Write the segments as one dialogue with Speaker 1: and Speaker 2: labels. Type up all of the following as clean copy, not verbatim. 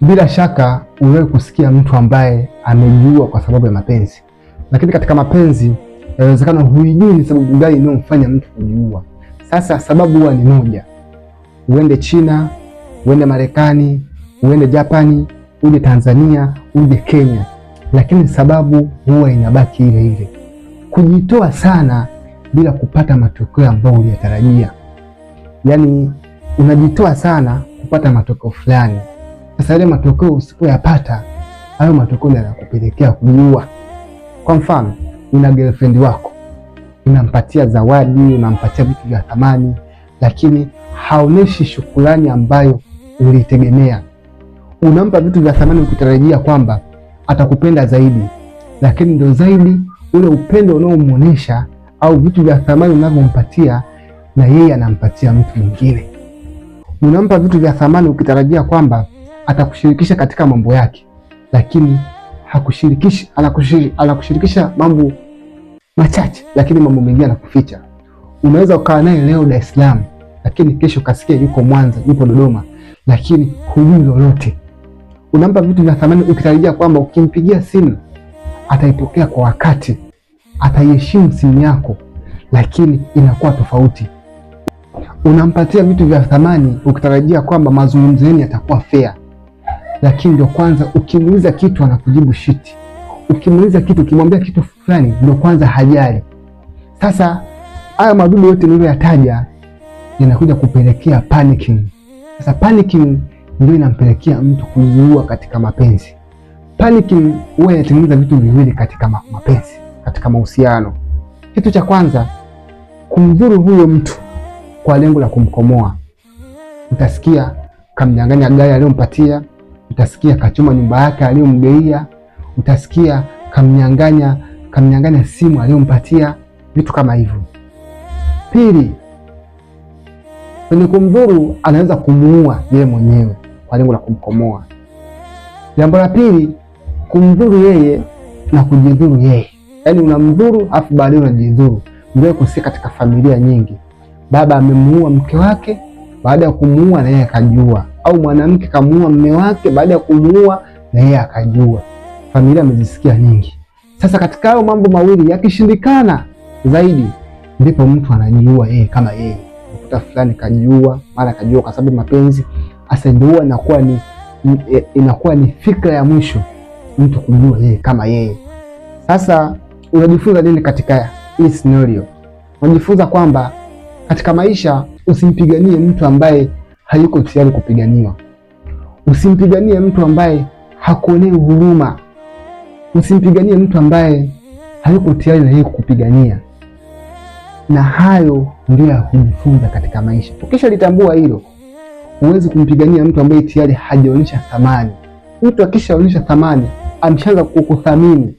Speaker 1: Bila shaka uliwahi kusikia mtu ambaye amejiua kwa sababu ya mapenzi, lakini katika mapenzi inawezekana huijui ni sababu gani inayomfanya mtu kujiua. Sasa sababu huwa ni moja, uende China, uende Marekani, uende Japani, uje Tanzania, uje Kenya, lakini sababu huwa inabaki ile ile, kujitoa sana bila kupata matokeo ambayo uliyatarajia. Yaani unajitoa sana kupata matokeo fulani. Sasa ile matokeo usipoyapata, hayo matokeo yanakupelekea kujiua. Kwa mfano, una girlfriend wako, unampatia zawadi, unampatia vitu vya thamani, lakini haoneshi shukrani ambayo ulitegemea. Unampa vitu vya thamani ukitarajia kwamba atakupenda zaidi, lakini ndio zaidi ule upendo unaomuonesha au vitu vya thamani unavyompatia, na yeye anampatia mtu mwingine. Unampa vitu vya thamani ukitarajia kwamba atakushirikisha katika mambo yake, lakini hakushirikishi. Anakushirikisha mambo machache, lakini mambo mengine anakuficha. Unaweza ukawa naye leo Dar es Salaam, lakini kesho kasikia yuko Mwanza, yuko Dodoma, lakini hujui lolote. Unampa vitu vya thamani ukitarajia kwamba ukimpigia simu ataipokea kwa wakati, ataiheshimu simu yako, lakini inakuwa tofauti. Unampatia vitu vya thamani ukitarajia kwamba mazungumzo yenu yatakuwa fair, lakini ndio kwanza ukimuuliza kitu anakujibu shiti. Ukimuuliza kitu, ukimwambia kitu fulani, ndio kwanza hajali. Sasa haya madudu yote niliyoyataja yanakuja kupelekea panicking. Sasa panicking ndio inampelekea mtu kujiua katika mapenzi. Panicking huwa inatengeneza vitu viwili katika mapenzi, katika mahusiano. Kitu cha kwanza, kumdhuru huyo mtu kwa lengo la kumkomoa. Utasikia kamnyang'anya gari aliyompatia, utasikia kachoma nyumba yake aliyomgeia, utasikia kamnyang'anya simu aliyompatia, vitu kama hivyo. Pili, kwenye kumdhuru anaweza kumuua yeye mwenyewe kwa lengo la kumkomoa. Jambo la pili, kumdhuru yeye na kujidhuru yeye. Yaani unamdhuru afu baadaye unajidhuru. Ndio kusikia katika familia nyingi, baba amemuua mke wake, baada ya kumuua na yeye akajiua, au mwanamke kamuua mume wake, baada ya kumuua na yeye akajiua. Familia amezisikia nyingi. Sasa katika hayo mambo mawili yakishindikana zaidi, ndipo mtu anajiua yeye kama yeye. Ukuta fulani kajiua, mara kajiua kwa sababu mapenzi. Asa ndio inakuwa ni fikra ya mwisho, mtu kujua yeye kama yeye. Sasa unajifunza nini katika hii scenario? Unajifunza kwamba katika maisha usimpiganie mtu ambaye hayuko tayari kupiganiwa. Usimpiganie mtu ambaye hakuonei huruma. Usimpiganie mtu ambaye hayuko tayari na yeye kukupigania. Na hayo ndio ya kujifunza katika maisha. Ukishalitambua hilo, huwezi kumpigania mtu ambaye tayari hajaonyesha thamani. Mtu akishaonyesha thamani, ameshaanza kukuthamini,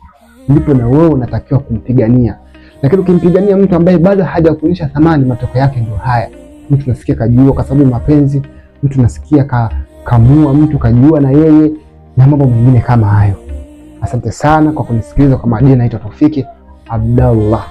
Speaker 1: ndipo na wewe unatakiwa kumpigania. Lakini ukimpigania mtu ambaye bado hajakuonyesha thamani, matokeo yake ndio haya. Mtu nasikia kajiua kwa sababu mapenzi, mtu nasikia kamua mtu kajiua na yeye, na mambo mengine kama hayo. Asante sana kwa kunisikiliza. Kwa majina naitwa Taufiki Abdallah.